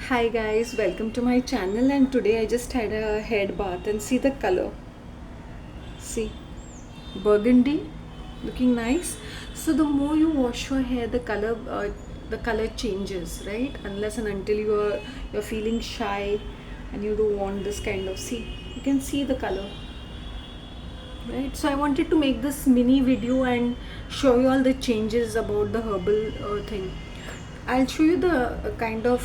Hi guys, welcome to my channel, and today I just had a head bath and see the color. See, burgundy, looking nice. So the more you wash your hair, the color changes, right? Unless and until you're feeling shy and you don't want this kind of, see, you can see the color, right? So I wanted to make this mini video and show you all the changes about the herbal thing. I'll show you the kind of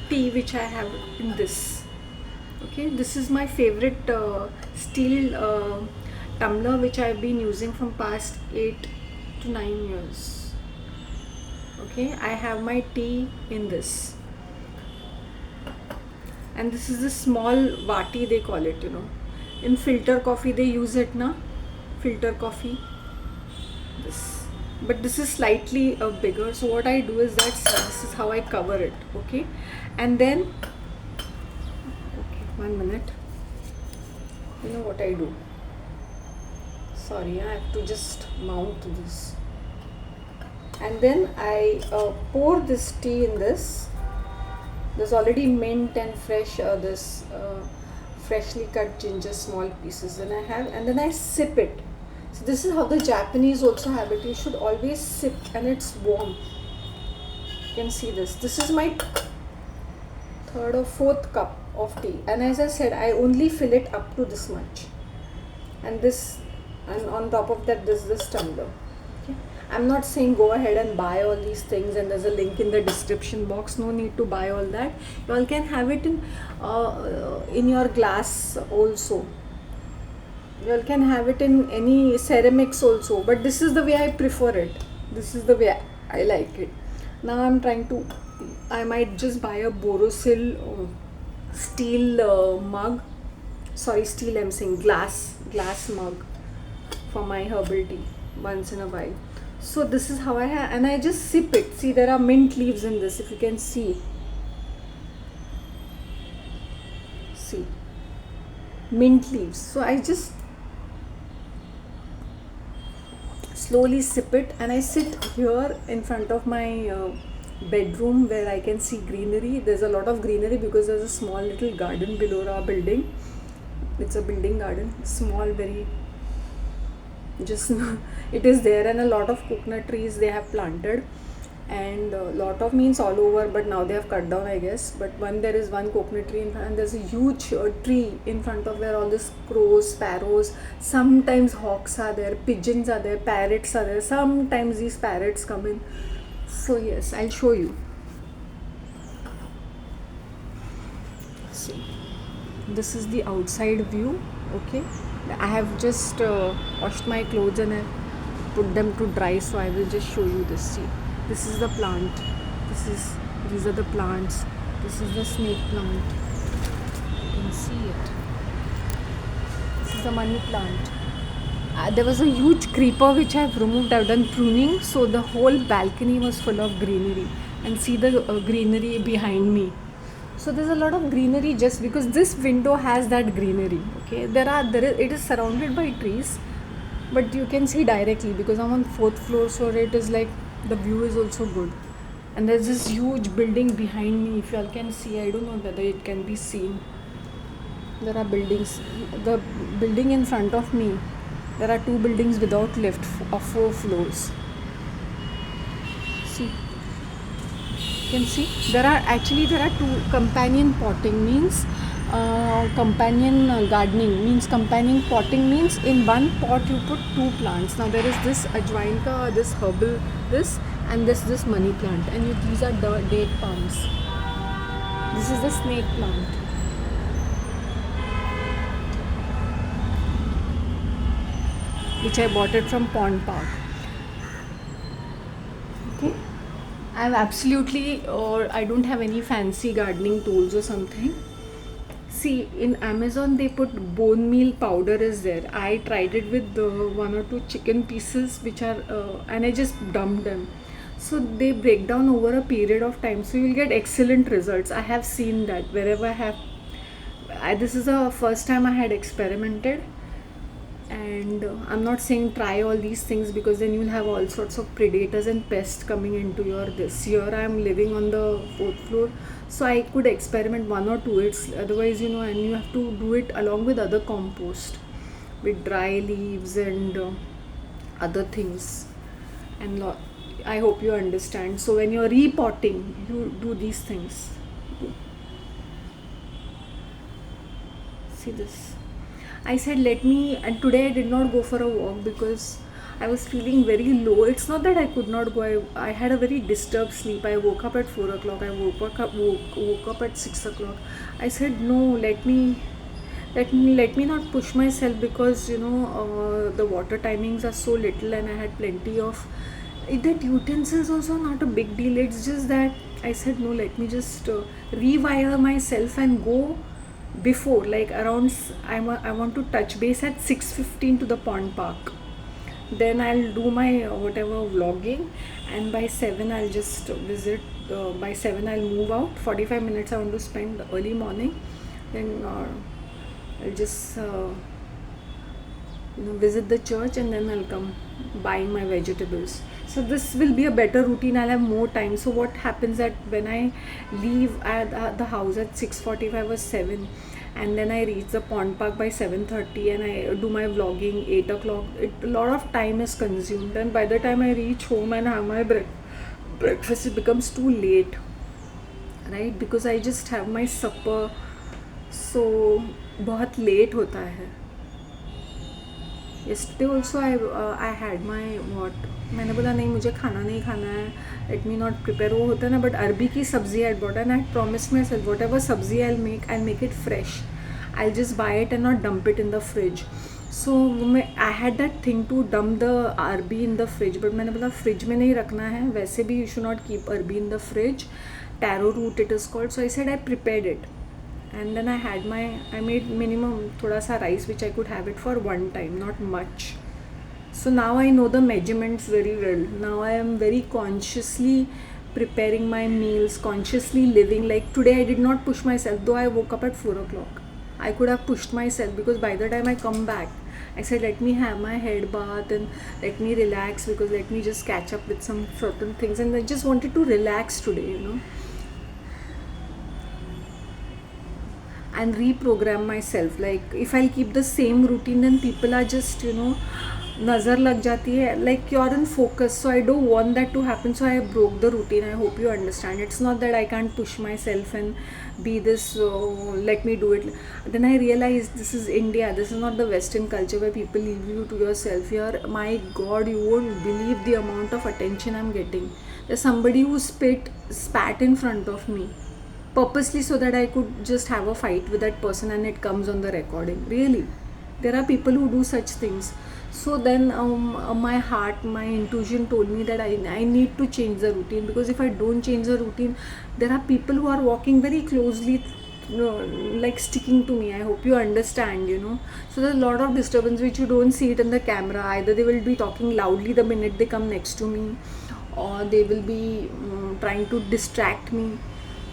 tea which I have in this. Okay, this is my favorite steel tumbler which I've been using from past 8 to 9 years. Okay, I have my tea in this, and this is the small vati, they call it, in filter coffee they use it na, filter coffee, this. But this is slightly bigger, so what I do is that this is how I cover it. Okay, and then, okay, 1 minute, you know what I do, sorry, I have to just mount this, and then I pour this tea in this. There's already mint and fresh this freshly cut ginger, small pieces, and then I sip it. So this is how the Japanese also have it. You should always sip, and it's warm. You can see this. This is my third or fourth cup of tea, and as I said, I only fill it up to this much, and on top of that, this tumbler. Okay. I'm not saying go ahead and buy all these things, and there's a link in the description box. No need to buy all that. You all can have it in your glass also. You all can have it in any ceramics also. But this is the way I prefer it. This is the way I like it. Now I might just buy a Borosil steel mug. Sorry, steel. I'm saying glass mug for my herbal tea once in a while. So this is how I have, and I just sip it. See, there are mint leaves in this, if you can see. See, mint leaves. So I just slowly sip it, and I sit here in front of my bedroom where I can see greenery. There's a lot of greenery because there's a small little garden below our building. It's a building garden, small, very, just it is there, and a lot of coconut trees they have planted, and a lot of means all over, but now they have cut down, I guess. But there is one coconut tree in front, and there's a huge tree in front of where all these crows, sparrows, sometimes hawks are there, pigeons are there, parrots are there. Sometimes these parrots come in. So yes, I'll show you. See, this is the outside view. Okay, I have just washed my clothes and I put them to dry, so I will just show you this. See, this is the plant. These are the plants. This is the snake plant. You can see it. This is the money plant. There was a huge creeper which I have removed. I've done pruning, so the whole balcony was full of greenery. And see the greenery behind me. So there's a lot of greenery just because this window has that greenery. Okay, it is surrounded by trees, but you can see directly because I'm on 4th floor, so it is like the view is also good. And there's this huge building behind me. If you all can see, I don't know whether it can be seen. There are buildings. The building in front of me, there are 2 buildings without lift of 4 floors. See, you can see there are 2 companion potting, means companion gardening, means companion potting means in one pot you put 2 plants. Now there is this ajwain ka, this herbal, this, and this money plant, and these are date palms. This is the snake plant. Which I bought it from Pond Park. Okay, I'm absolutely, or I don't have any fancy gardening tools or something. See, in Amazon they put bone meal powder is there. I tried it with 1 or 2 chicken pieces which are and I just dumped them. So they break down over a period of time. So you will get excellent results. I have seen that wherever I have. This is the first time I had experimented. And I'm not saying try all these things, because then you'll have all sorts of predators and pests coming into your this. Here I'm living on the fourth floor, so I could experiment one or two. It's otherwise, and you have to do it along with other compost, with dry leaves and other things. And I hope you understand. So when you're repotting, you do these things. See this. I said, let me, and today I did not go for a walk because I was feeling very low. It's not that I could not go. I had a very disturbed sleep. I woke up at 4 o'clock. I woke up at 6 o'clock. I said, no, let me not push myself, because the water timings are so little, and I had plenty of that utensils also not a big deal. It's just that I said, no, let me just rewire myself and go before, like around I want to touch base at 6:15 to the pond park. Then I'll do my whatever vlogging, and by 7 I'll just visit. By 7 I'll move out. 45 minutes I want to spend early morning. Then I'll just visit the church, and then I'll come buying my vegetables. So this will be a better routine. I'll have more time. So what happens that when I leave at the house at 6:45 or 7, and then I reach the pond park by 7:30, and I do my vlogging 8 o'clock, a lot of time is consumed, and by the time I reach home and have my breakfast, it becomes too late, right? Because I just have my supper, so बहुत late होता है. yesterday also I had my what, मैंने बोला नहीं मुझे खाना नहीं खाना है, let me not prepare. वो होता है ना, but अरबी की सब्ज़ी I bought, and I promised myself whatever सब्ज़ी I'll make it fresh. I'll just buy it and not dump it in the fridge. So I had that thing to dump the अरबी in the fridge, but मैंने बोला fridge में नहीं रखना है, वैसे भी you should not keep अरबी in the fridge. Taro root it is called. So I said I prepared it. And then I made minimum thoda sa rice, which I could have it for one time, not much. So now I know the measurements very well. Now I am very consciously preparing my meals, consciously living. Like today I did not push myself, though I woke up at 4 o'clock. I could have pushed myself, because by the time I come back, I said let me have my head bath and let me relax, because let me just catch up with some certain things, and I just wanted to relax today, and reprogram myself. Like if I'll keep the same routine, then people are just nazar lag jati hai, like you're in focus. So I don't want that to happen, so I broke the routine. I hope you understand. It's not that I can't push myself and be this, let me do it. Then I realized this is India, this is not the Western culture where people leave you to yourself. Here, my God, you won't believe the amount of attention I'm getting. There's somebody who spat in front of me purposely, so that I could just have a fight with that person, and it comes on the recording. Really, there are people who do such things. So then my heart, my intuition told me that I need to change the routine, because if I don't change the routine, there are people who are walking very closely, like sticking to me. I hope you understand. So there's a lot of disturbance which you don't see it in the camera. Either they will be talking loudly the minute they come next to me, or they will be trying to distract me.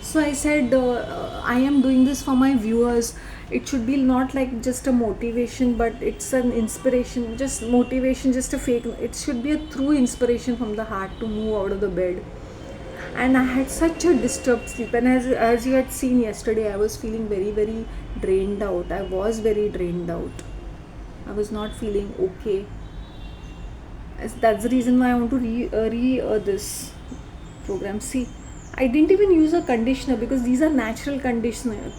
So I said, I am doing this for my viewers. It should be not like just a motivation, but it's an inspiration. Just motivation, just a fake. It should be a true inspiration from the heart to move out of the bed. And I had such a disturbed sleep. And as you had seen yesterday, I was feeling very, very drained out. I was very drained out. I was not feeling okay. That's the reason why I want to this program. See, I didn't even use a conditioner, because these are natural conditioners.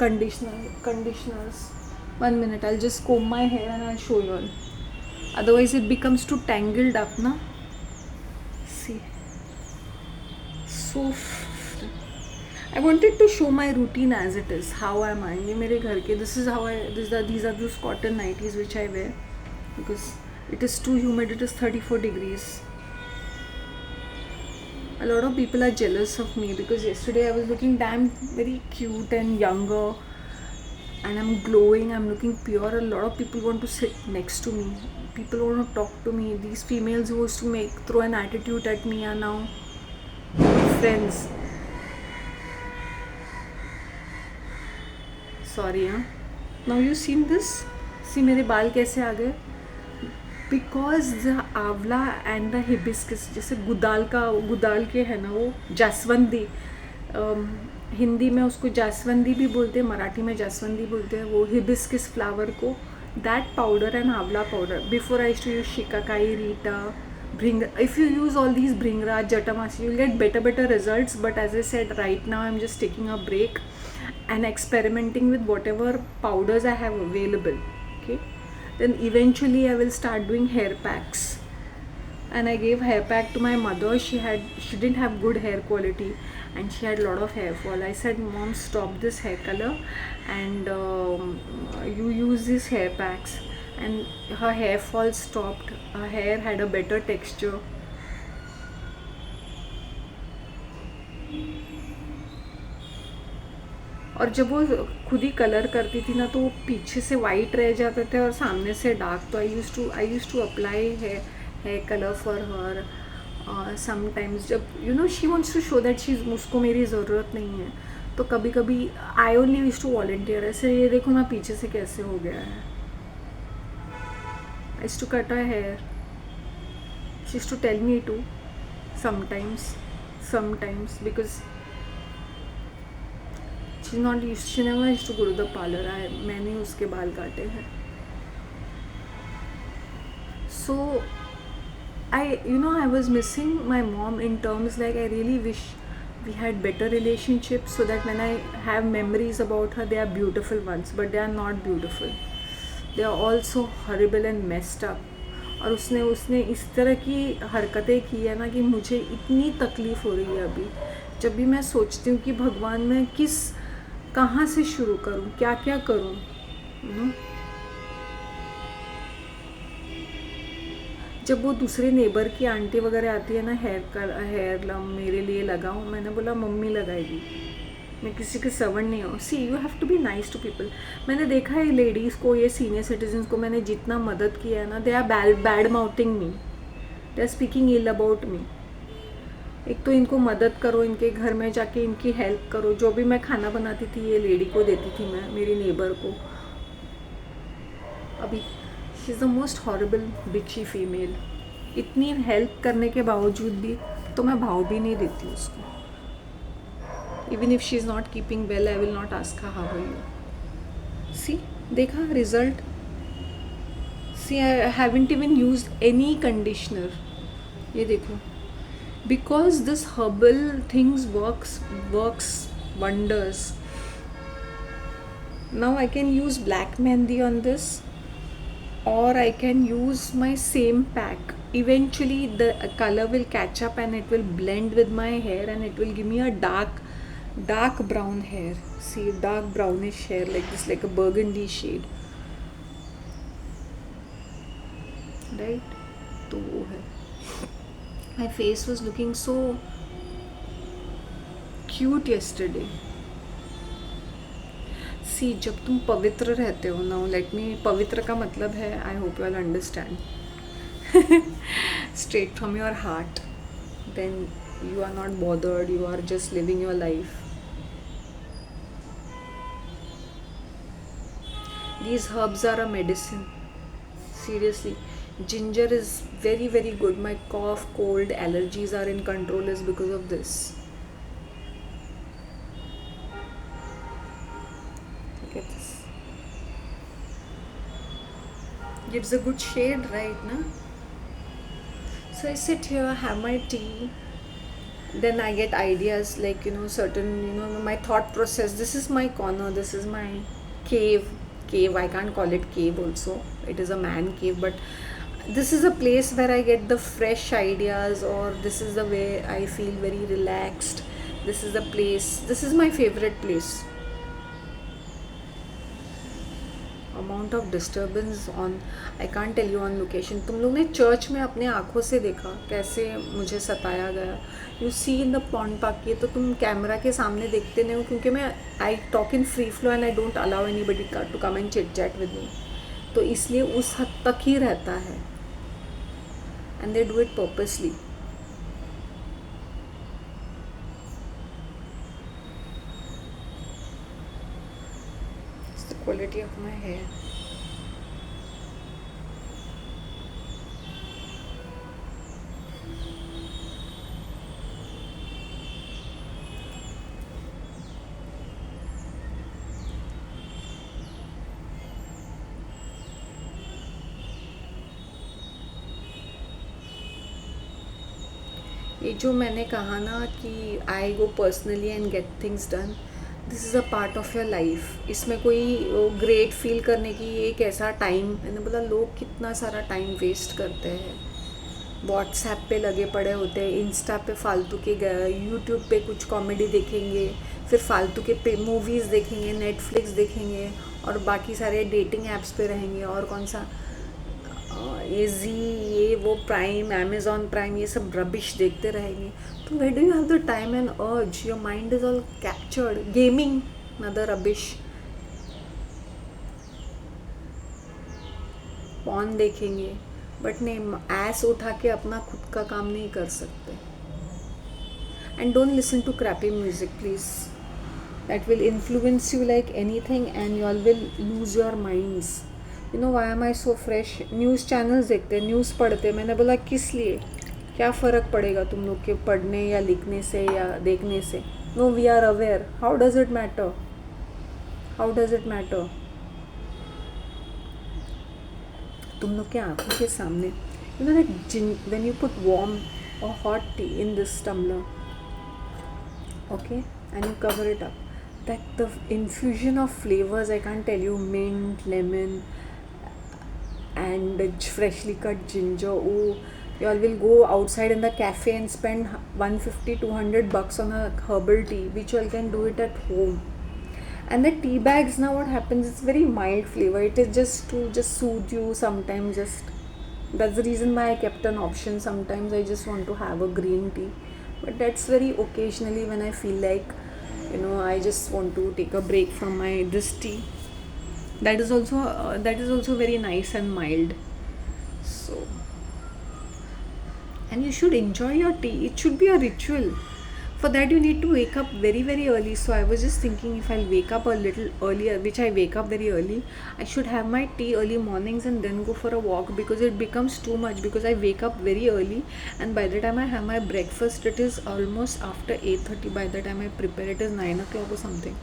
1 minute, I'll just comb my hair and I'll show you all. Otherwise it becomes too tangled up, na? See. So I wanted to show my routine as it is. How am I? This is how these are those cotton nighties which I wear, because it is too humid. It is 34 degrees. A lot of people are jealous of me, because yesterday I was looking damn very cute and younger, and I'm glowing, I'm looking pure. A lot of people want to sit next to me. People want to talk to me. These females who used to throw an attitude at me are now friends. Sorry, huh? Now you seen this? See मेरे बाल कैसे आ गए? Because the आंवला and the hibiscus, जैसे गुदाल का, गुदाल के है ना वो जासवंदी, हिंदी में उसको जासवंदी भी बोलते हैं, मराठी में जासवंदी बोलते हैं, वो हिबिस्कस फ्लावर को, that powder and amla powder, before I to use shikakai, reetha, bring, if you use all these bhringraj, jatamasi, you'll get better results. But as I said, right now I'm just taking a break and experimenting with whatever powders I have available. Okay, then eventually I will start doing hair packs. And I gave hair pack to my mother. She didn't have good hair quality and she had a lot of hair fall. I said, Mom, stop this hair color and you use these hair packs. And her hair fall stopped. Her hair had a better texture. और जब वो खुद ही colour करती थी ना, तो वो पीछे से वाइट रह जाते थे और सामने से डार्क. तो I use to apply hair colour for her sometimes. जब she wants to show that उसको मेरी ज़रूरत नहीं है, तो कभी कभी I only use to volunteer. ऐसे ये देखो ना पीछे से कैसे हो गया है. I used to cut her hair. She used to tell me to sometimes because she never used to go to the parlor. मैंने उसके बाल काटे हैं. So I was missing my mom in terms like I really wish we had better relationships so that when I have memories about her, they are beautiful ones, but they are not beautiful. They are also horrible and messed up. और उसने इस तरह की हरकतें की है ना कि मुझे इतनी तकलीफ़ हो रही है अभी. जब भी मैं सोचती हूँ कि भगवान मैं कहाँ से शुरू करूँ, क्या क्या करूँ. जब वो दूसरे नेबर की आंटी वगैरह आती है ना, हेयर मेरे लिए लगाऊँ, मैंने बोला मम्मी लगाएगी, मैं किसी के सर्वेंट नहीं हूँ. See you have to be nice to people. मैंने देखा है लेडीज़ को, ये सीनियर सिटीजन्स को मैंने जितना मदद किया है ना, they are bad mouthing me, they are speaking ill about me. एक तो इनको मदद करो, इनके घर में जाके इनकी हेल्प करो. जो भी मैं खाना बनाती थी ये लेडी को देती थी, मैं मेरी नेबर को. अभी she is the most horrible बिची फीमेल. इतनी हेल्प करने के बावजूद भी तो मैं भाव भी नहीं देती उसको. Even if she is not keeping well, I will not ask her how are you. See, देखा result. See, I haven't even used any conditioner. ये देखो. Because this herbal things works wonders. Now I can use black mehndi on this, or I can use my same pack. Eventually the color will catch up and it will blend with my hair and it will give me a dark brown hair. See, dark brownish hair like this, like a burgundy shade, right? तो वो है. My face was looking so cute yesterday. See, जब तुम पवित्र रहते हो ना, let me, पवित्र का मतलब है, I hope you all understand, straight from your heart, then you are not bothered, you are just living your life. These herbs are a medicine. Seriously, ginger is very very good. My cough, cold, allergies are in control is because of this. Look at this. Gives a good shade, right? Na? So I sit here, have my tea. Then I get ideas like, certain, my thought process. This is my corner. This is my cave. I can't call it cave also. It is a man cave, but this is a place where I get the fresh ideas, or this is the way I feel very relaxed. This is the place. This is my favorite place. Amount of disturbance on, I can't tell you on location. तुम लोग ने church में अपने आँखों से देखा कैसे मुझे सताया गया. You see in the pond park. ये तो तुम कैमरा के सामने देखते नहीं हो, क्योंकि मैं I talk in free flow and I don't allow anybody to come and chit chat with me. तो इसलिए उस हद तक ही रहता है, and they do it purposely. Quality of my hair. ये जो मैंने कहा ना कि I go personally and get things done, this is a part of your life. इसमें कोई ग्रेट फील करने की एक ऐसा टाइम, मैंने बोला लोग कितना सारा टाइम वेस्ट करते हैं, व्हाट्सएप पे लगे पड़े होते हैं, इंस्टा पे फालतू के, यूट्यूब पे कुछ कॉमेडी देखेंगे, फिर फालतू के पे मूवीज़ देखेंगे, नेटफ्लिक्स देखेंगे, और बाकी सारे डेटिंग ऐप्स पे रहेंगे, और कौन सा ये जी, ये वो प्राइम, अमेजॉन प्राइम, ये सब रबिश देखते रहेंगे। तो where do you have the time and urge? Your mind is all captured, gaming, another rubbish, porn देखेंगे, बट नहीं, ऐस उठा के अपना खुद का काम नहीं कर सकते। And don't listen to crappy music please, that will influence you like anything and you all will lose your minds. You know why am I so fresh? News channels देखते हैं, न्यूज़ पढ़ते हैं। मैंने बोला किस लिए, क्या फ़र्क पड़ेगा तुम लोग के पढ़ने या लिखने से या देखने से? No, we are aware, how does it matter, how does it matter? तुम लोग के आंखों के सामने, you know that when you put warm और hot tea in this tumbler, okay, and you cover it up, that the infusion of flavors, I can't tell you, mint, lemon, and freshly cut ginger. Oh, you all will go outside in the cafe and spend 150-200 bucks on a herbal tea, which you all can do it at home. And the tea bags, now what happens, it's very mild flavor, it is just to just soothe you sometimes. Just that's the reason why I kept an option. Sometimes I just want to have a green tea, but that's very occasionally when I feel like, you know, I just want to take a break from my this tea. That is also very nice and mild. So, and you should enjoy your tea, it should be a ritual. For that you need to wake up very very early. So I was just thinking, if I'll wake up a little earlier, which I wake up very early, I should have my tea early mornings and then go for a walk, because it becomes too much, because I wake up very early, and by the time I have my breakfast it is almost after 8:30. By the time I prepare it is 9 o'clock or something.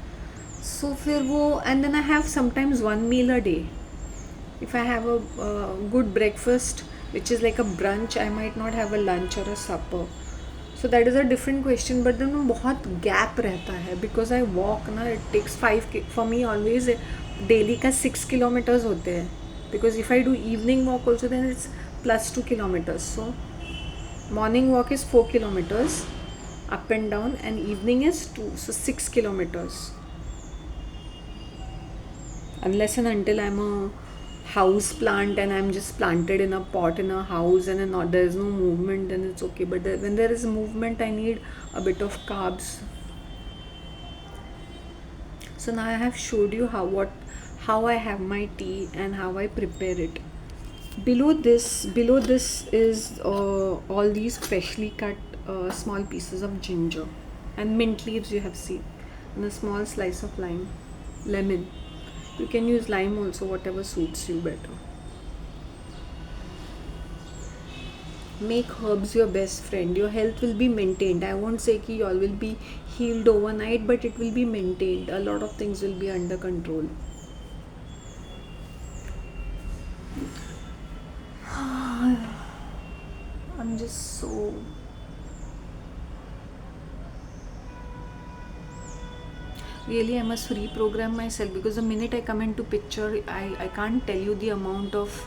So फिर वो, and then I have sometimes one meal a day. If I have a good breakfast, which is like a brunch, I might not have a lunch or a supper. So that is a different question, but then बहुत gap रहता है, because I walk ना, it takes 5 for me always, daily का 6 kilometers होते हैं, because if I do evening walk also then it's plus 2 kilometers. So morning walk is 4 kilometers up and down, and evening is 2, so 6 kilometers. Unless and until I'm a house plant and I'm just planted in a pot in a house and not, there is no movement, then it's okay. But when there is movement, I need a bit of carbs. So now I have showed you how I have my tea and how I prepare it. Below this is all these freshly cut small pieces of ginger and mint leaves you have seen, and a small slice of lemon. You can use lime also, whatever suits you better. Make herbs your best friend. Your health will be maintained. I won't say ki you all will be healed overnight, but it will be maintained. A lot of things will be under control. I'm just so... Really, I must reprogram myself, because the minute I come into picture, I can't tell you the amount of...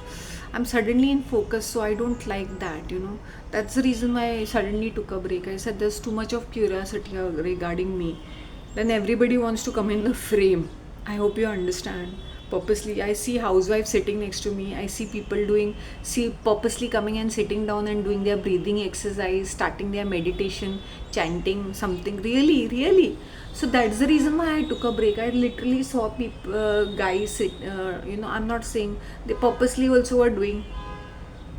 I'm suddenly in focus, so I don't like that, you know. That's the reason why I suddenly took a break. I said there's too much of curiosity regarding me. Then everybody wants to come in the frame. I hope you understand. Purposely, I see housewives sitting next to me. I see people purposely coming and sitting down and doing their breathing exercise, starting their meditation, chanting something. Really. So that's the reason why I took a break. I literally saw people, guys sit, you know, I'm not saying they purposely also were doing.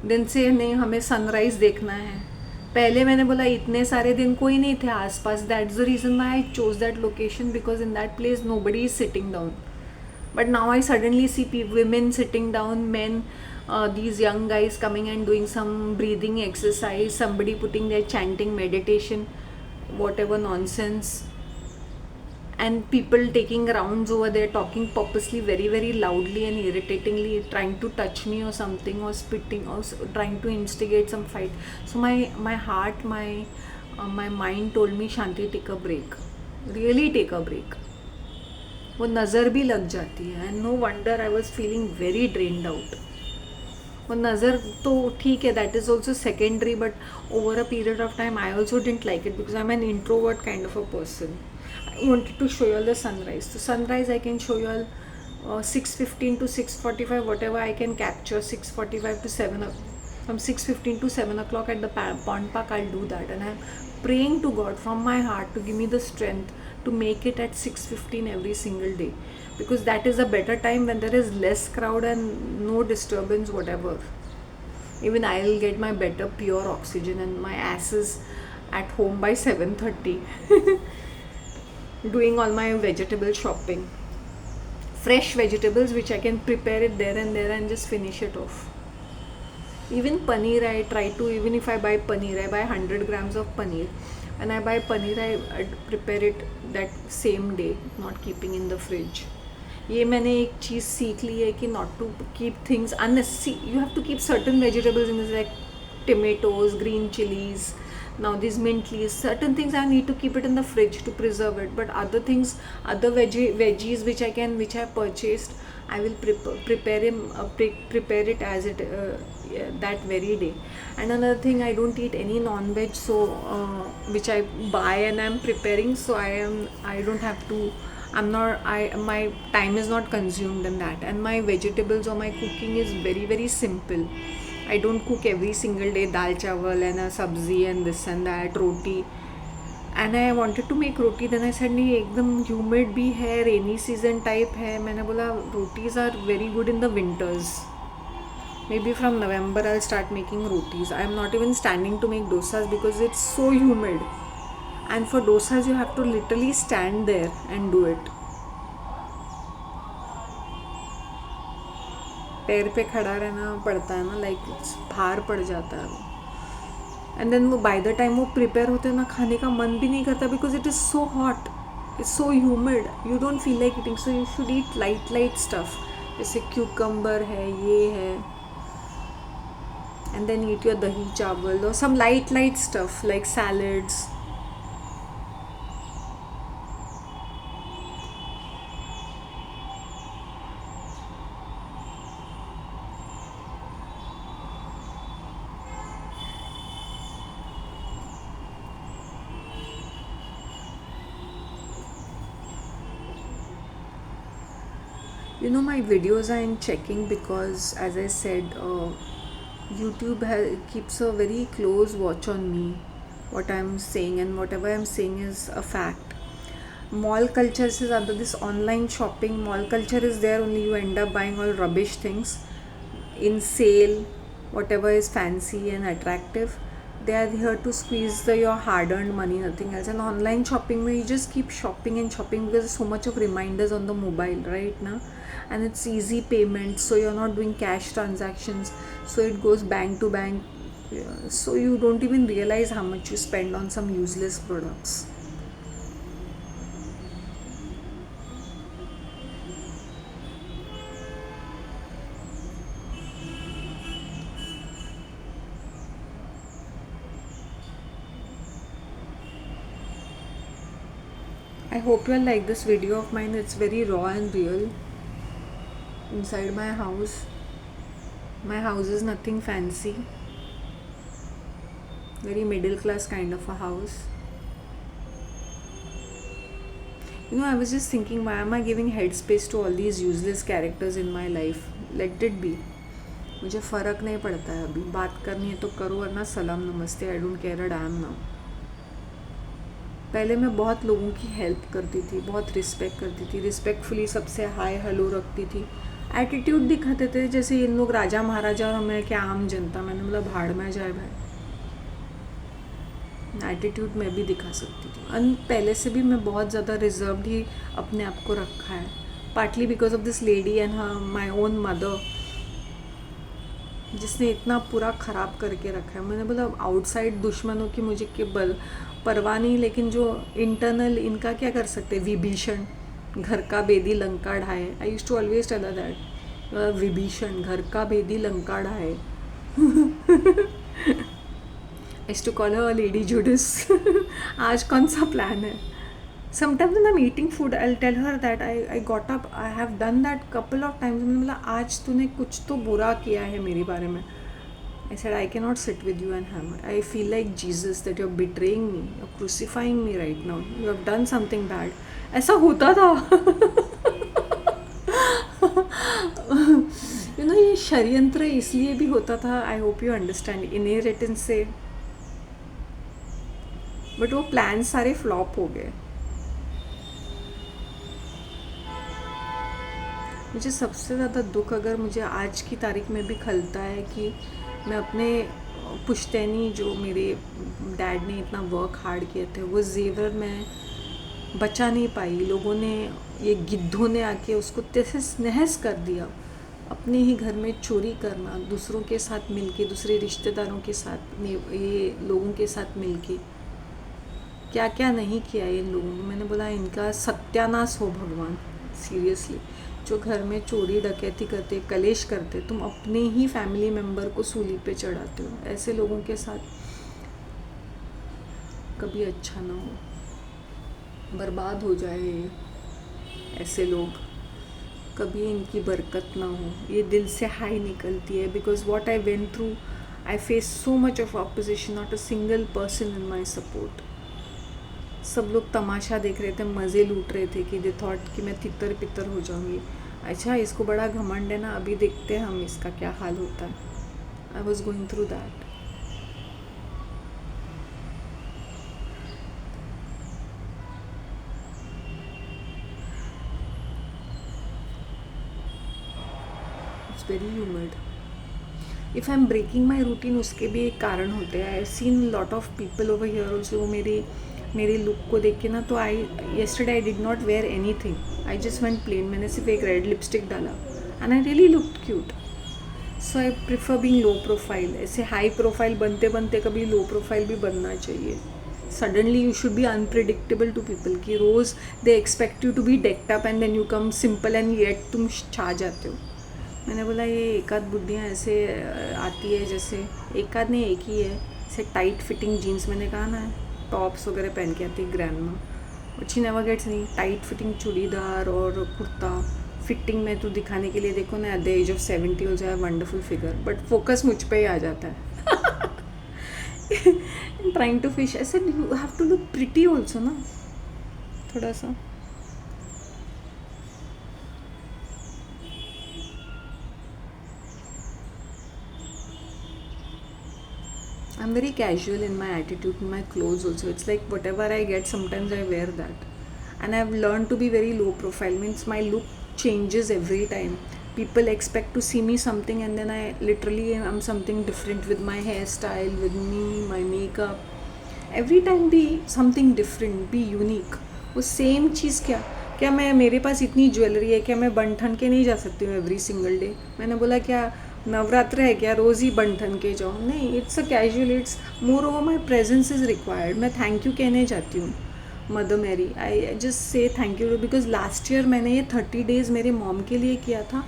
दिन से नहीं, हमें sunrise देखना है. पहले मैंने बोला इतने सारे दिन कोई नहीं थे आसपास. That's the reason why I chose that location, because in that place nobody is sitting down. But now I suddenly see women sitting down, men, these young guys coming and doing some breathing exercise, somebody putting their chanting meditation, whatever nonsense, and people taking rounds over there, talking purposely very very loudly and irritatingly, trying to touch me or something, or spitting, or trying to instigate some fight. So my heart, my my mind told me, Shanti, take a break, really take a break. वो नज़र भी लग जाती है, and no wonder I was feeling very drained out. वो नज़र तो ठीक है, that is also secondary, but over a period of time I also didn't like it because I am an introvert kind of a person. I wanted to show you all the sunrise. So sunrise I can show you all 6:15 to 6:45, whatever I can capture. 6:45 to 7, from 6:15 to 7 o'clock at the pond park, I'll do that. And I'm praying to God from my heart to give me the strength to make it at 6:15 every single day, because that is a better time when there is less crowd and no disturbance whatever. Even I'll get my better pure oxygen, and my ass is at home by 7:30. Doing all my vegetable shopping, fresh vegetables which I can prepare it there and just finish it off. Even paneer, I try to, even if I buy paneer, I buy 100 grams of paneer, and I buy paneer, I prepare it that same day, not keeping in the fridge. ये मैंने एक चीज़ सीख ली है कि not to keep things unnecessary. You have to keep certain vegetables in this, like tomatoes, green chilies, now these mint leaves, certain things I need to keep it in the fridge to preserve it, but other things, other veggies which I purchased, I will prepare it as it that very day. And another thing, I don't eat any non-veg, so which I buy and I'm preparing, so I don't have to, my time is not consumed in that, and my vegetables or my cooking is very very simple. I don't cook every single day dal chawal and a sabzi and this and that, roti. And I wanted to make roti, then I said नहीं, एकदम humid भी है, rainy season type है. मैंने बोला rotis are very good in the winters. Maybe from November I'll start making rotis. I am not even standing to make dosas because it's so humid. And for dosas you have to literally stand there and do it. पैर पे खड़ा रहना पड़ता है ना, like भार पड़ जाता है वो. एंड देन वो बाय द टाइम वो प्रिपेयर होते हैं ना, खाने का मन भी नहीं करता because it is so hot, it's so humid, you don't feel like eating. So you should eat light stuff, जैसे क्यूकम्बर है, ये है, and then eat your dahi chawal और some light stuff like salads. You know, my videos are in checking because, as I said, YouTube keeps a very close watch on me, what I'm saying, and whatever I'm saying is a fact. Mall culture is other, this online shopping, mall culture is there only. You end up buying all rubbish things in sale, whatever is fancy and attractive. They are here to squeeze your hard-earned money, nothing else. And online shopping, where you just keep shopping and shopping because there's so much of reminders on the mobile right now, and it's easy payment, so you're not doing cash transactions, so it goes bank to bank. So you don't even realize how much you spend on some useless products. I hope you all like this video of mine. It's very raw and real. Inside my house. My house is nothing fancy. Very middle class kind of a house. You know, I was just thinking, why am I giving headspace to all these useless characters in my life? Let it be. मुझे फ़र्क नहीं पड़ता है अभी. बात करनी है तो करो, वरना सलाम नमस्ते. I don't care a damn now. पहले मैं बहुत लोगों की हेल्प करती थी, बहुत रिस्पेक्ट करती थी, रिस्पेक्टफुली सबसे हाय हेलो रखती थी. एटीट्यूड दिखाते थे जैसे इन लोग राजा महाराजा और मैं क्या आम जनता. मैंने बोला भाड़ में जाए भाई. एटीट्यूड मैं भी दिखा सकती थी, और पहले से भी मैं बहुत ज़्यादा रिजर्व्ड ही अपने आप को रखा है. Partly because of this lady and my own mother, जिसने इतना पूरा ख़राब करके रखा है. मैंने बोला आउटसाइड दुश्मनों की मुझे केवल परवाह नहीं, लेकिन जो इंटरनल इनका क्या कर सकते. विभीषण, घर का बेदी लंका ढाए. I used to always tell that. Vibhishan, घर का बेदी Lanka ढाए. is to call her Lady Judas. आज कौन सा प्लान है? Sometimes when I'm eating food, I'll tell her that I got up. I have done that couple of times. मैंने बोला आज तूने कुछ तो बुरा किया है मेरे बारे में. I said I cannot sit with you and hammer. I feel like Jesus that you're betraying me. You're crucifying me right now. You have done something bad. ऐसा होता था. You know ये षड्यंत्र इसलिए भी होता था. I hope you understand. Inheritance से. बट वो प्लान सारे फ्लॉप हो गए. मुझे सबसे ज़्यादा दुख अगर मुझे आज की तारीख में भी खलता है कि मैं अपने पुश्तैनी जो मेरे डैड ने इतना वर्क हार्ड किए थे वो जेवर में बचा नहीं पाई. लोगों ने ये गिद्धों ने आके उसको तहस नहस कर दिया. अपने ही घर में चोरी करना, दूसरों के साथ मिलके, दूसरे रिश्तेदारों के साथ, ये लोगों के साथ मिलके क्या क्या नहीं किया इन लोगों ने. मैंने बोला इनका सत्यानाश हो भगवान. सीरियसली जो घर में चोरी डकैती करते, कलेश करते, तुम अपने ही फैमिली मेम्बर को सूली पे चढ़ाते हो. ऐसे लोगों के साथ कभी अच्छा ना हो. बर्बाद हो जाए ऐसे लोग. कभी इनकी बरकत ना हो. ये दिल से हाई निकलती है. Because what I went through, I face so much of opposition. Not a single person in my support. सब लोग तमाशा देख रहे थे, मज़े लूट रहे थे कि दे थॉट कि मैं तितर पितर हो जाऊंगी. अच्छा इसको बड़ा घमंड है ना, अभी देखते हैं हम इसका क्या हाल होता है. I was going through that. It's very humid. If I am breaking my routine उसके भी एक कारण होते हैं. I seen lot of people over here also. मेरे लुक को देख के ना, तो yesterday I did not wear anything. I just went plain. मैंने सिर्फ एक रेड लिपस्टिक डाला and I really looked cute. So I prefer being low profile. ऐसे हाई प्रोफाइल बनते बनते कभी लो प्रोफाइल भी बनना चाहिए. Suddenly you should be unpredictable to people कि रोज़ they expect you to be decked up and then you come simple and yet तुम छा जाते हो. मैंने बोला ये एक आध बुढ़ियाँ ऐसे आती है, जैसे एक आध नहीं एक ही है, ऐसे टाइट फिटिंग जीन्स, मैंने कहा ना टॉप्स वगैरह पहन के आती ग्रैंड माँ. और शी नेवर गेट्स नहीं टाइट फिटिंग चूड़ीदार और कुर्ता फिटिंग में तो दिखाने के लिए. देखो ना एट द एज ऑफ 70 हो जाए वंडरफुल फिगर, बट फोकस मुझ पे ही आ जाता है. Trying to fish. ऐसे you have to look pretty also ना थोड़ा सा. I'm very casual in my attitude, in my clothes also. It's like whatever I get, sometimes I wear that. And I've learned to be very low profile. Means my look changes every time. People expect to see me something and then I literally am something different with my hairstyle, with me, my makeup. Every time be something different, be unique. वो same चीज़ क्या मैं मेरे पास इतनी jewellery है, क्या मैं बन ठन के नहीं जा सकती हूँ एवरी सिंगल डे. मैंने बोला क्या नवरात्र है क्या रोज़ ही बन ठन के जाओ. नहीं, it's a casual. It's more over my presence is required. मैं थैंक यू कहने जाती हूँ Mother Mary. I just say thank you because last year मैंने ये 30 डेज़ मेरे मॉम के लिए किया था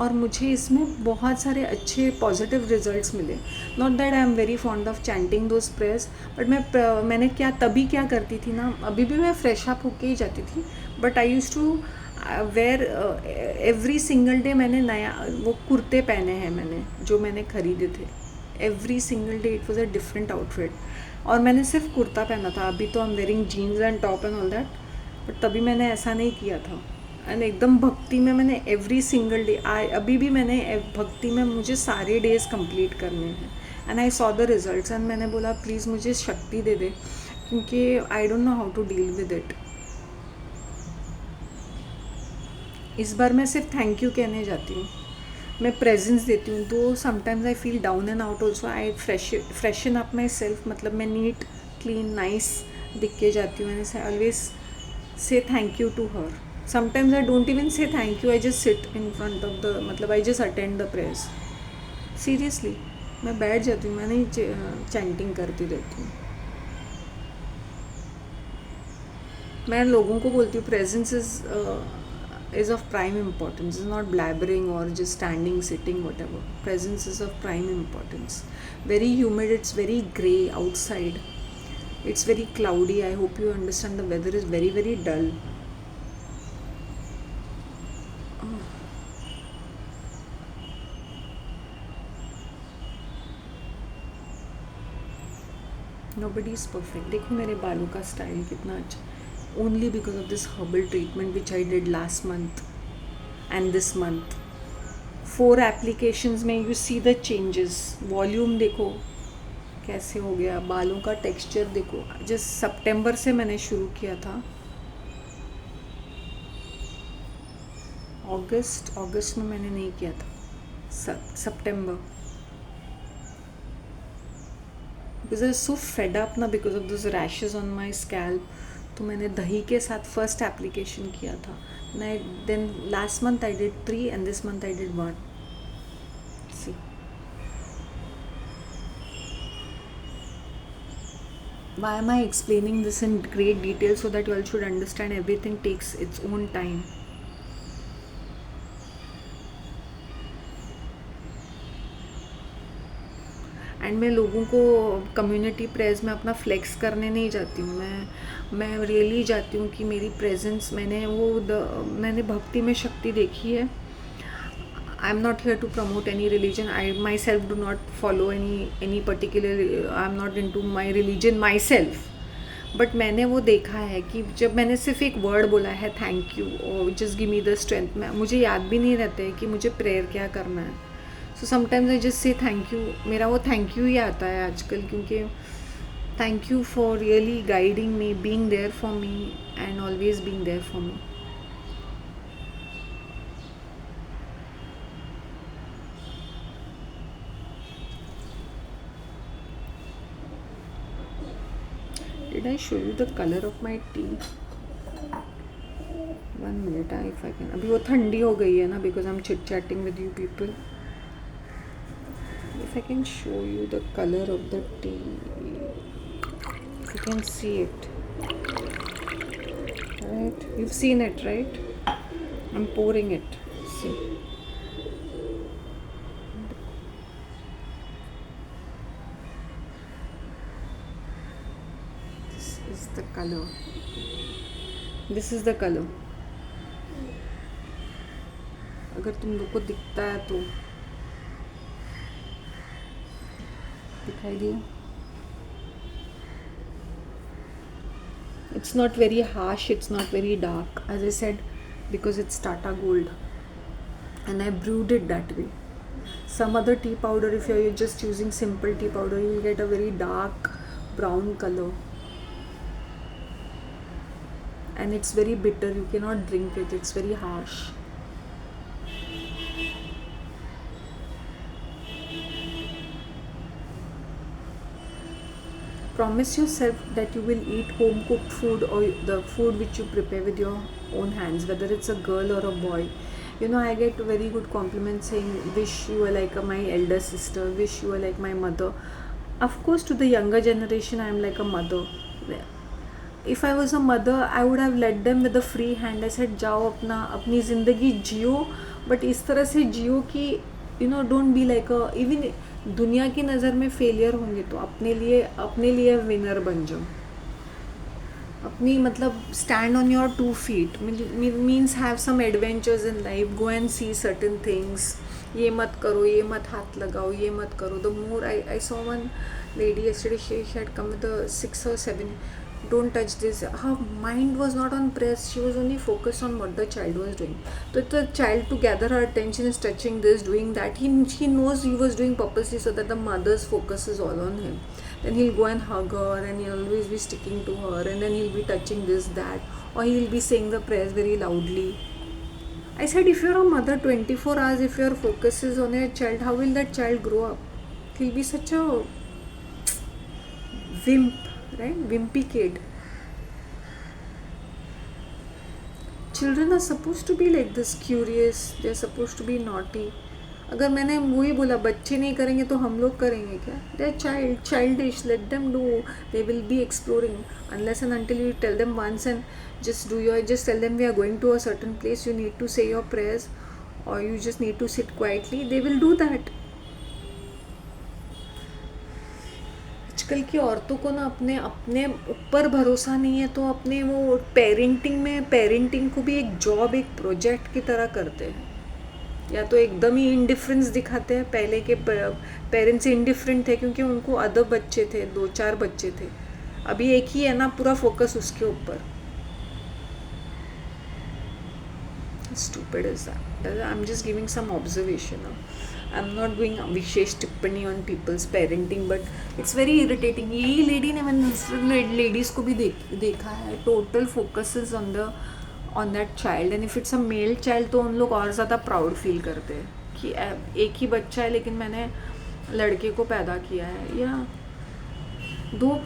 और मुझे इसमें बहुत सारे अच्छे पॉजिटिव रिजल्ट्स मिले. Not that I am very fond of chanting those prayers, but मैंने तभी क्या करती थी ना, अभी भी मैं फ्रेश अप होके ही जाती थी, but I use to wear every single day. मैंने नया वो कुर्ते पहने हैं मैंने जो मैंने ख़रीदे थे. Every single day it was a different outfit. और मैंने सिर्फ कुर्ता पहना था. अभी तो I am wearing jeans and top and all that, but तभी मैंने ऐसा नहीं किया था. एंड एकदम भक्ति में मैंने एवरी सिंगल डे, अभी भी मैंने भक्ति में मुझे सारे डेज़ कंप्लीट करने हैं. And I saw the results and मैंने बोला प्लीज़ मुझे शक्ति दे दे, क्योंकि I don't know how to deal with it. इस बार मैं सिर्फ थैंक यू कहने जाती हूँ. मैं प्रेजेंस देती हूँ. Though sometimes I feel down and out also. I freshen up myself. मतलब मैं नीट क्लीन नाइस दिख के जाती हूँ. And I always say thank you to her. Sometimes I don't even say thank you. I just sit in front of the, मतलब I just attend the prayers. Seriously मैं बैठ जाती हूँ. मैं नहीं चैंटिंग करती रहती हूँ. मैं लोगों को बोलती हूँ presence is is of prime importance. It's not blabbering or just standing, sitting, whatever. Presence is of prime importance. Very humid, it's very grey outside. It's very cloudy. I hope you understand the weather is very, very dull. Nobody is perfect. देखो मेरे बालों का style कितना अच्छा. Only because of this herbal treatment which I did last month and this month. 4 applications में you see the changes. Volume देखो कैसे हो गया, बालों का टेक्सचर देखो. जस्ट सितंबर से मैंने शुरू किया था. अगस्त में मैंने नहीं किया था. सितंबर. Because I so fed up ना because of this rashes on my scalp. तो मैंने दही के साथ फर्स्ट एप्लीकेशन किया था. Then last month I did 3 and this month I did 1. See why am I explaining this in great detail? So that you all should understand everything takes its own time. And मैं लोगों को community press में अपना flex करने नहीं जाती हूँ. मैं रियली जाती हूँ कि मेरी प्रेजेंस, मैंने भक्ति में शक्ति देखी है. I am not here to promote any religion. I myself do not follow any particular. I am not into my religion myself. But मैंने वो देखा है कि जब मैंने सिर्फ एक वर्ड बोला है थैंक यू और just give me the strength, मुझे याद भी नहीं रहता है कि मुझे प्रेयर क्या करना है. So sometimes I just say thank you. मेरा वो थैंक यू ही आता है आजकल, क्योंकि thank you for really guiding me, being there for me and always being there for me. Did I show you the color of my tea? 1 minute, if I can. अभी वो ठंडी हो गई है ना, because I'm chit chatting with you people. If I can show you the color of the tea, you can see it. Right? You've seen it, right? I'm pouring it. See. The color. This is the color. अगर तुम लोग को दिखता है तो दिखाई दिया. It's not very harsh, it's not very dark, as I said, because it's Tata Gold and I brewed it that way. Some other tea powder, if you're just using simple tea powder, you'll get a very dark brown color. And it's very bitter, you cannot drink it, it's very harsh. Promise yourself that you will eat home cooked food or the food which you prepare with your own hands, whether it's a girl or a boy. You know, I get very good compliments saying, wish you were like my elder sister, wish you were like my mother. Of course, to the younger generation, I am like a mother. If I was a mother, I would have led them with a free hand. I said, जाओ अपनी ज़िंदगी जियो, but इस तरह से जियो कि don't be like even दुनिया की नज़र में फेलियर होंगे तो अपने लिए विनर बन जाओ. अपनी stand on your 2 feet means have some adventures in life. Go and see certain things. ये मत करो, ये मत हाथ लगाओ, ये मत करो. The more I saw one lady yesterday, she had come with a 6 or 7. Don't touch this. Her mind was not on press, she was only focused on what the child was doing. So the child, to gather her attention, is touching this, doing that. He knows he was doing purposely so that the mother's focus is all on him. Then he'll go and hug her and he'll always be sticking to her, and then he'll be touching this, that, or he'll be saying the prayers very loudly. I said, if you're a mother 24 hours, if your focus is on your child, how will that child grow up? He'll be such a wimp, right? Wimpy kid. Children are supposed to be like this, curious. They're supposed to be naughty. अगर मैंने वही बोला बच्चे नहीं करेंगे तो हम लोग करेंगे क्या? They are childish, let them do, they will be exploring unless and until you tell them once and just tell them we are going to a certain place, you need to say your prayers or you just need to sit quietly, they will do that. आजकल की औरतों को ना अपने अपने ऊपर भरोसा नहीं है, तो अपने वो पेरेंटिंग को भी एक जॉब, एक प्रोजेक्ट की तरह करते हैं, या तो एकदम ही इंडिफरेंस दिखाते हैं। पहले के पेरेंट्स इंडिफरेंट थे क्योंकि उनको अदब बच्चे थे, 2-4 बच्चे थे, अभी एक ही है ना, पूरा फोकस उसके ऊपर। Stupid is that? I'm just giving some observation. I'm not doing विशेष टिप्पणी on people's parenting, but it's very irritating. यही लेडी ने, मैंने लेडीज़ को भी देखा है, total focus on that child, and if it's a male child तो उन लोग और ज़्यादा प्राउड फील करते हैं कि एक ही बच्चा है लेकिन मैंने लड़के को पैदा किया है। या दो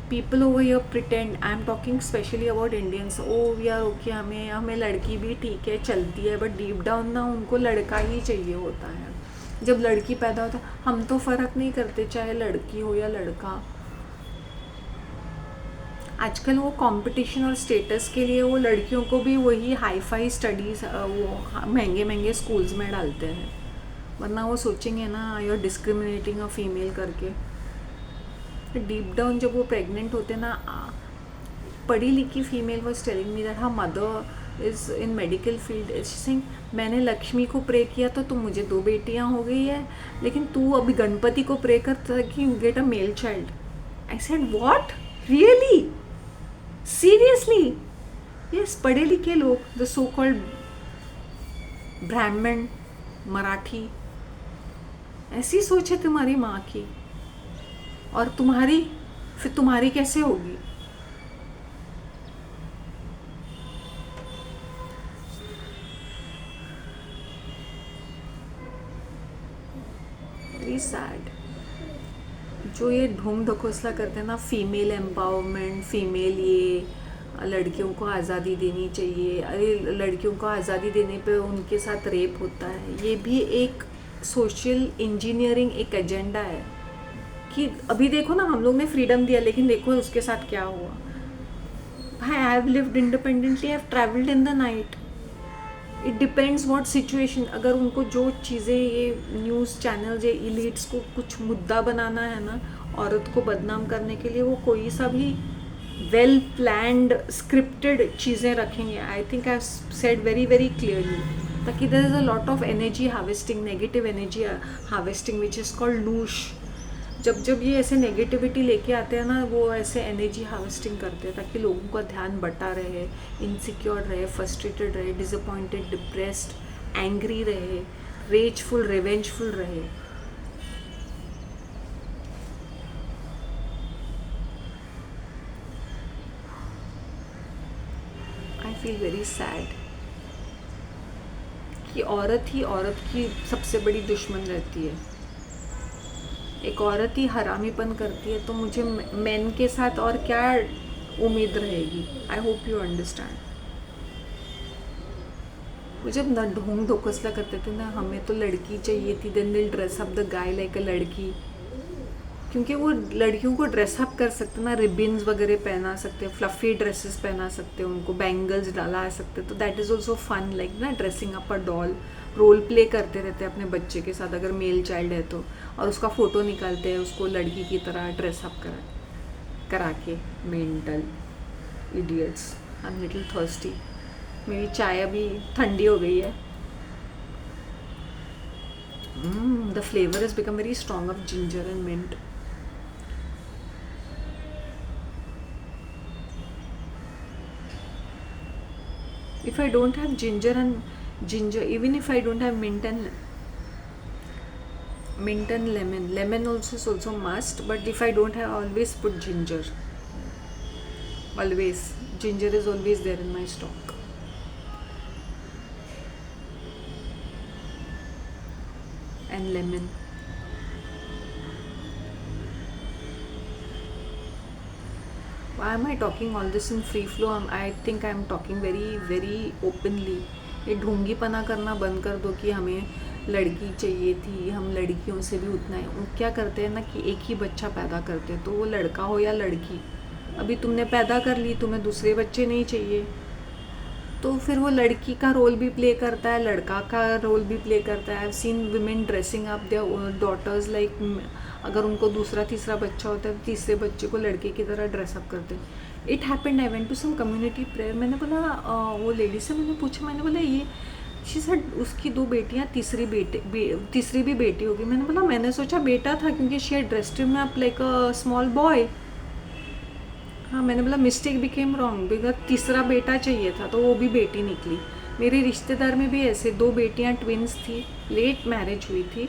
people over here pretend, I am talking specially about Indians, oh we are okay, हमें लड़की भी ठीक है, चलती है, बट डीप डाउन ना उनको लड़का ही चाहिए होता है। जब लड़की पैदा होता है, हम तो फ़र्क नहीं करते चाहे लड़की हो या लड़का। आजकल वो कंपटीशन और स्टेटस के लिए वो लड़कियों को भी वही हाई फाई स्टडीज़, वो महंगे स्कूल्स में डालते हैं, वरना वो सोचेंगे ना you are discriminating a female करके। डीप डाउन जब वो प्रेग्नेंट होते ना, पढ़ी लिखी female was telling me that her mother is in medical field, सिंग मैंने लक्ष्मी को प्रे किया तो मुझे 2 बेटियां हो गई है, लेकिन तू अभी गणपति को प्रे कर कि you get a male child. I said what, really, seriously? Yes, पढ़े लिखे लोग, द सो कॉल्ड ब्राह्मण, मराठी, ऐसी सोच है तुम्हारी माँ की, और फिर तुम्हारी कैसे होगी? Very sad. जो ये ढोंग ढकोसला करते हैं ना, फीमेल एम्पावरमेंट, फीमेल, ये लड़कियों को आज़ादी देनी चाहिए, अरे लड़कियों को आज़ादी देने पे उनके साथ रेप होता है, ये भी एक सोशल इंजीनियरिंग, एक एजेंडा है कि अभी देखो ना, हम लोग ने फ्रीडम दिया लेकिन देखो उसके साथ क्या हुआ। भाई, I have lived independently, I have travelled in the night, it depends what situation. अगर उनको जो चीज़ें, ये न्यूज़ चैनल्स या इलीट्स को कुछ मुद्दा बनाना है ना, औरत को बदनाम करने के लिए, वो कोई सा भी वेल प्लान्ड स्क्रिप्टेड चीज़ें रखेंगे। I think I have said very very clearly, ताकि there is a lot of energy harvesting, negative energy harvesting which is called lush. जब ये ऐसे नेगेटिविटी लेके आते हैं ना, वो ऐसे एनर्जी हार्वेस्टिंग करते हैं ताकि लोगों का ध्यान बटा रहे, इनसिक्योर रहे, फ्रस्ट्रेटेड रहे, डिसअपॉइंटेड, डिप्रेस्ड, एंग्री रहे, रेजफुल, रिवेंजफुल रहे। आई फील वेरी सैड कि औरत ही औरत की सबसे बड़ी दुश्मन रहती है। एक औरत ही हरामीपन करती है तो मुझे मैन के साथ और क्या उम्मीद रहेगी? I hope you understand. वो जब न ढोंग ढोकसला करते थे ना, हमें तो लड़की चाहिए थी, देन दिल dress up the guy like अ लड़की, क्योंकि वो लड़कियों को ड्रेस अप कर सकते ना, रिबिन्स वगैरह पहना सकते, फ्लफ़ी ड्रेसेस पहना सकते, उनको बैंगल्स डाला सकते, तो that is also fun, like ना dressing up a doll. Role play करते रहते हैं अपने बच्चे के साथ, अगर मेल चाइल्ड है तो, और उसका फ़ोटो निकालते हैं उसको लड़की की तरह ड्रेसअप करा के। Mental idiots. I am little thirsty, मेरी चाय अभी ठंडी हो गई है। The flavour is become very strong of ginger and mint. If I don't have ginger, even if I don't have mint and lemon also is also must, but if I don't have, I always put ginger. Always, ginger is always there in my stock. And lemon. Why am I talking all this in free flow? I think I am talking very very openly. ये ढोंगीपना करना बंद कर दो कि हमें लड़की चाहिए थी, हम लड़कियों से भी उतना है। वो क्या करते हैं ना कि एक ही बच्चा पैदा करते हैं, तो वो लड़का हो या लड़की, अभी तुमने पैदा कर ली, तुम्हें दूसरे बच्चे नहीं चाहिए, तो फिर वो लड़की का रोल भी प्ले करता है, लड़का का रोल भी प्ले करता है। I have seen women dressing up their daughters like, अगर उनको दूसरा तीसरा बच्चा होता है तो तीसरे बच्चे को लड़के की तरह ड्रेसअप करते हैं। It happened, I went to some community prayer. मैंने बोला वो लेडी से मैंने पूछा, मैंने बोला ये, शी सेड उसकी 2 बेटियाँ, तीसरी भी बेटी होगी। मैंने बोला मैंने सोचा बेटा था क्योंकि she had dressed him up like a small boy. हाँ, मैंने बोला मिस्टेक बिकेम रॉन्ग, बिकॉज तीसरा बेटा चाहिए था तो वो भी बेटी निकली। मेरे रिश्तेदार में भी ऐसे 2 बेटियां ट्विंस थी, लेट मैरिज हुई थी,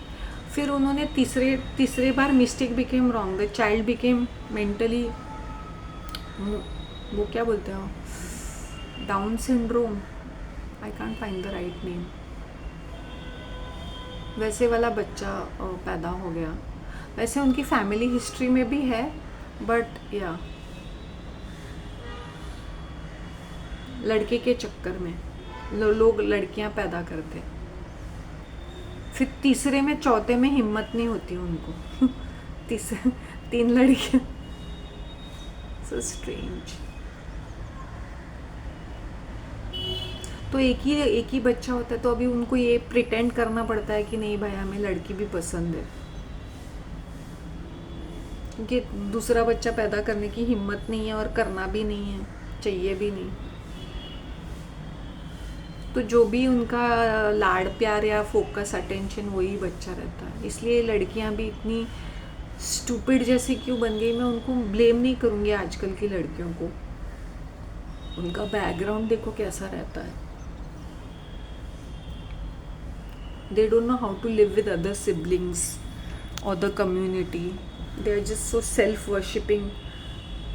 फिर उन्होंने तीसरे बार mistake became wrong, the child became mentally, वो क्या बोलते हैं, Down syndrome, I can't find the right name, वैसे वाला बच्चा पैदा हो गया। वैसे उनकी फैमिली हिस्ट्री में भी है, बट या लड़के के चक्कर में लोग लड़कियां पैदा करते, फिर तीसरे में चौथे में हिम्मत नहीं होती उनको तीसरे 3 लड़कियां, सो स्ट्रेंज। तो एक ही बच्चा होता है, तो अभी उनको ये प्रिटेंड करना पड़ता है कि नहीं भाई हमें लड़की भी पसंद है, क्योंकि दूसरा बच्चा पैदा करने की हिम्मत नहीं है और करना भी नहीं है, चाहिए भी नहीं। तो जो भी उनका लाड प्यार या फोकस अटेंशन वही बच्चा रहता है। इसलिए लड़कियां भी इतनी स्टूपिड जैसी क्यों बन गई, मैं उनको ब्लेम नहीं करूँगी आजकल की लड़कियों को, उनका बैकग्राउंड देखो कैसा रहता है। They don't know how to live with other siblings और the community, they are just so self worshipping,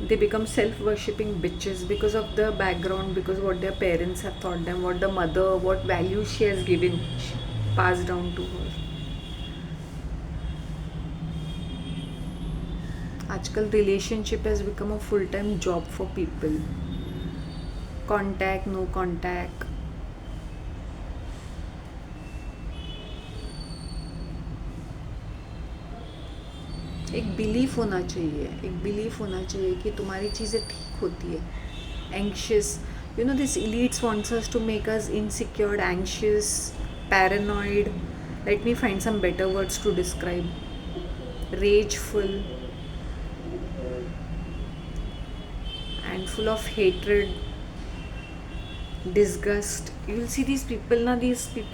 they become self-worshipping bitches because of the background, because what their parents have taught them, what the mother, what values she has given, passed down to her. आजकल relationship has become a full-time job for people. Contact, no contact. एक belief होना चाहिए कि तुम्हारी चीज़ें ठीक होती है। Anxious, you know this elites wants us to make us insecure, anxious, paranoid, let me find some better words to describe, rageful and full of hatred, disgust. You will see these people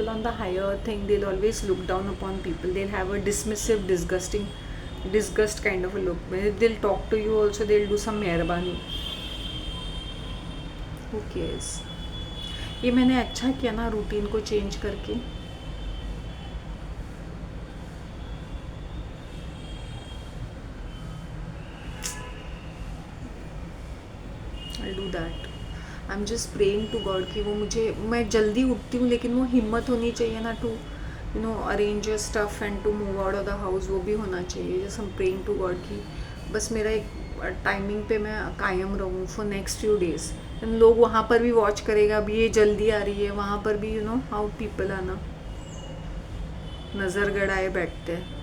on the higher thing, they'll always look down upon people, they'll have a dismissive, disgust kind of a look. They'll talk to you also, they'll do some मेहरबानी, who cares. ये मैंने अच्छा किया ना routine को change करके। I'll do that. I'm just praying to God कि वो मुझे, मैं जल्दी उठती हूँ लेकिन वो हिम्मत होनी चाहिए ना to arrange your stuff and to move out of the house, वो भी होना चाहिए। Just I'm praying to God कि बस मेरा एक टाइमिंग पे मैं कायम रहूँ फॉर नेक्स्ट फ्यू डेज। लोग वहाँ पर भी वॉच करेगा, अभी ये जल्दी आ रही है, वहाँ पर भी हाउ पीपल आना नज़र गड़ाए बैठते हैं।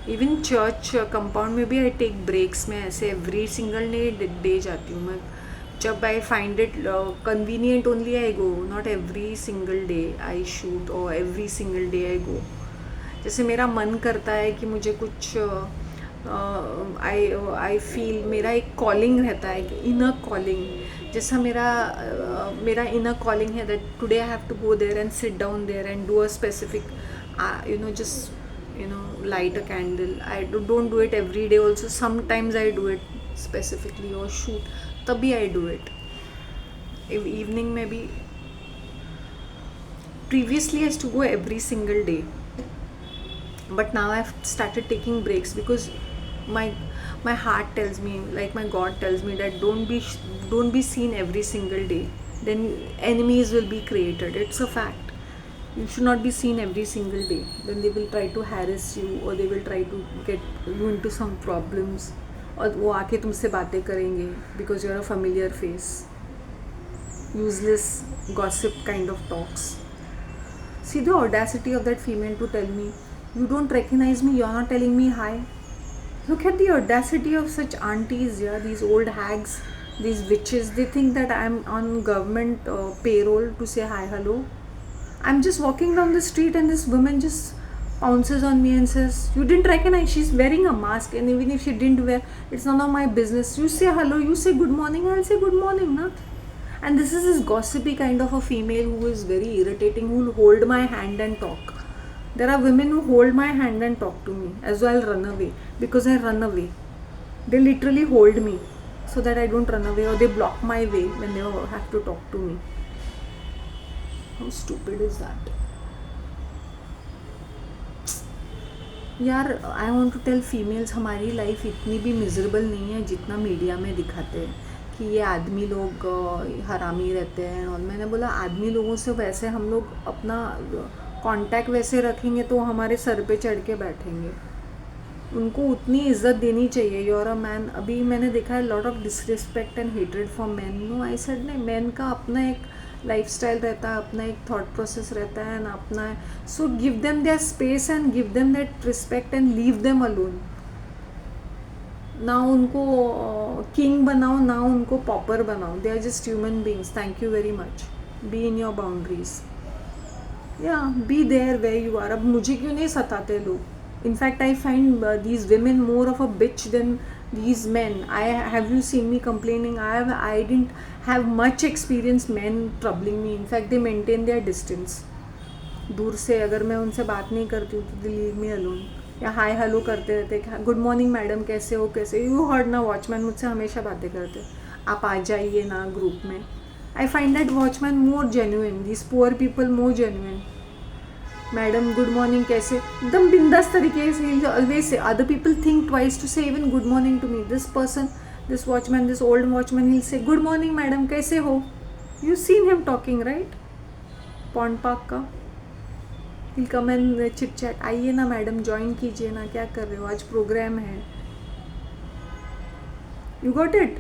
इवन चर्च कंपाउंड में भी आई टेक ब्रेक्स, में ऐसे एवरी सिंगल डे जाती हूँ मैं, जब I find it convenient only I go, not every single day I shoot और एवरी सिंगल डे आई गो। जैसे मेरा मन करता है कि मुझे कुछ आई फील मेरा एक कॉलिंग रहता है, कि इनर कॉलिंग, जैसा मेरा इनर कॉलिंग है that today I have to go there and sit down there and do a specific just light a candle. I don't do it every day also, sometimes I do it specifically, or shoot तभी I do it evening में भी। previously I used to go every single day, but now I've started taking breaks because my heart tells me, like my God tells me, that don't be seen every single day, then enemies will be created. It's a fact. You should not be seen every single day, then they will try to harass you or they will try to get you into some problems, और वो आके तुमसे बातें करेंगे because you're a familiar face. Useless gossip kind of talks. See the audacity of that female to tell me, you don't recognize me, you're not telling me hi. Look at the audacity of such aunties, yeah, these old hags, these witches. They think that I'm on government payroll to say hi, hello. I'm just walking down the street and this woman just pounces on me and says, you didn't recognize, she's wearing a mask, and even if she didn't wear, it's none of my business. You say hello, you say good morning, I'll say good morning, na? And this is this gossipy kind of a female who is very irritating, who will hold my hand and talk. There are women who hold my hand and talk to me as well. I'll run away because I run away. They literally hold me so that I don't run away, or they block my way when they have to talk to me. How stupid is that? यार I want to tell females, हमारी life इतनी भी miserable नहीं है जितना media में दिखाते हैं कि ये आदमी लोग हरामी रहते हैं। और मैंने बोला आदमी लोगों से वैसे हम लोग अपना कांटेक्ट वैसे रखेंगे तो हमारे सर पे चढ़ के बैठेंगे। उनको उतनी इज्जत देनी चाहिए। You are a man. अभी मैंने देखा है lot of disrespect and hatred for man. No, I said नहीं, मैन का अपना एक लाइफस्टाइल रहता है, अपना एक थॉट प्रोसेस रहता है एंड अपना है। So give them their space and give them that respect and leave them alone. ना उनको किंग बनाओ, ना उनको पॉपर बनाओ। They are just human beings. Thank you very much. Be in your boundaries, या be there where you are. अब मुझे क्यों नहीं सताते लोग? In fact, I find these women more of a bitch than these men. Have you seen me complaining? I didn't have much experience men troubling me. In fact, they maintain their distance. दूर से अगर मैं उनसे बात नहीं करती हूँ तो they leave me alone. या हाय हेलो करते रहते, गुड मॉर्निंग मैडम, कैसे हो, कैसे। यू हर्ड ना, वॉचमैन मुझसे हमेशा बातें करते, आप आ जाइए ना ग्रुप में। I find that watchman more genuine, this poor people more genuine. Madam good morning, कैसे, एकदम बिंदास तरीके से always say. Other people think twice to say even good morning to me. This person, this watchman, this old watchman, he say good morning madam, कैसे हो। You seen him talking right, pond park का। Will come and chit chat, आइए ना madam, join कीजिए ना, क्या कर रहे हो, आज प्रोग्राम है। You got it.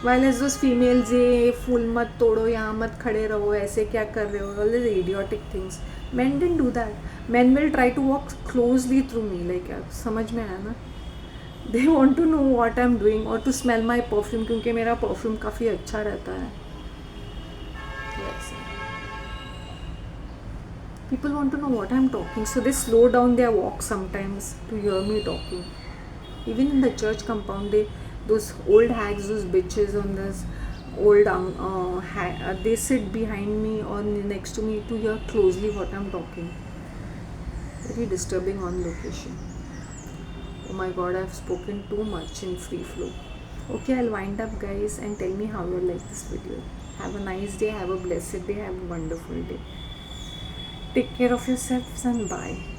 While as those females, ये फूल मत तोड़ो, यहाँ मत खड़े रहो, ऐसे क्या कर रहे हो, all these idiotic things. Men didn't do that. Men will try to walk closely through me, like समझ में आया ना? They want to know what I'm doing or to smell my perfume, क्योंकि मेरा perfume काफ़ी अच्छा रहता है। Yes. People want to know what I'm talking, so they slow down their walk sometimes to hear me talking. Even in the church compound, those old hags, those bitches on this old they sit behind me or next to me to hear closely what I'm talking. Very disturbing on location. Oh my god, I've spoken too much in free flow. Okay, I'll wind up guys, and tell me how you like this video. Have a nice day, have a blessed day, have a wonderful day. Take care of yourselves and bye.